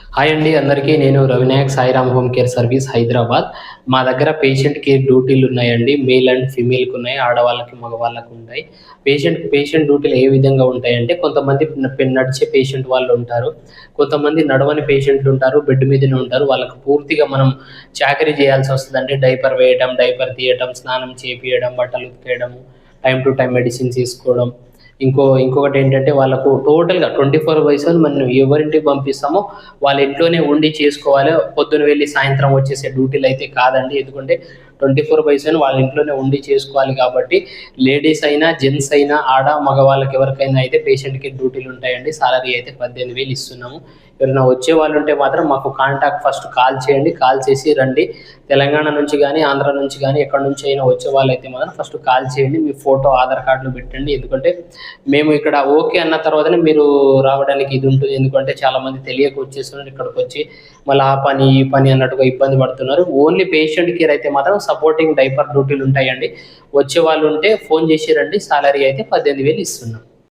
Hi అండి అందరికీ. నేను Ravinayak Sairam home care service Hyderabad. మా దగ్గర పేషెంట్ కేర్ డ్యూటీలు ఉన్నాయండి. మేల్ అండ్ ఫీమేల్‌కి ఉన్నాయి. ఆడవాళ్ళకి, మగవాళ్ళకి ఉంటాయి. పేషెంట్ డ్యూటీలు ఏ విధంగా ఉంటాయంటే కొంతమంది నడిచే పేషెంట్ వాళ్ళు ఉంటారు. కొంతమంది నడవని పేషెంట్లు ఉంటారు. బెడ్ మీదనే ఉంటారు. వాళ్ళకి పూర్తిగా మనం చాకరీ చేయాల్సి వస్తదండి. డైపర్ వేయడం, డైపర్ తీయడం, స్నానం చేపియడం, బట్టలు ఉతికేయడము, టైమ్ టు టైమ్ మెడిసిన్స్ తీసుకోవడం. ఇంకొకటేంటంటే వాళ్ళకు టోటల్‌గా 24/7 మనం ఎవరింటికి పంపిస్తామో వాళ్ళ ఇంట్లోనే ఉండి చేసుకోవాలి. పొద్దున వెళ్లి సాయంత్రం వచ్చేసే డ్యూటీలయితే కాదండి. ఎందుకంటే 24/7 వాళ్ళ ఇంట్లోనే ఉండి చేసుకోవాలి కాబట్టి లేడీస్ అయినా, జెంట్స్ అయినా, మగవాళ్ళకి ఎవరికైనా అయితే పేషెంట్‌కి డ్యూటీలుంటాయండి. సాలరీ అయితే 18,000 ఇస్తున్నాము. ఎవరైనా వచ్చేవాళ్ళుంటే మాత్రం మాకు ఫస్ట్ కాల్ చేయండి. కాల్ చేసి రండి. తెలంగాణ నుంచి గానీ, ఆంధ్ర నుంచి గానీ ఎక్కడి నుంచి అయినా వచ్చేవాళ్ళైతే మాత్రం ఫస్ట్ కాల్ చేయండి. మీ ఫోటో, ఆధార్ కార్డులు పెట్టండి. ఎందుకంటే మేము ఇక్కడ ఓకే అన్న తర్వాతనే మీరు రావడానికి ఇది ఉంటుంది. ఎందుకంటే చాలామంది తెలియక వచ్చేస్తున్నారు. ఇక్కడికొచ్చి మళ్ళీ ఆ పని, ఈ పని అన్నట్టుగా ఇబ్బంది పడుతున్నారు. ఓన్లీ పేషెంట్ కేర్ అయితే మాత్రం సపోర్టింగ్ డైపర్ డ్యూటీలు ఉంటాయండి. వచ్చేవాళ్ళు ఉంటే ఫోన్ చేసి రండి. సాలరీ అయితే 18,000 ఇస్తున్నాం.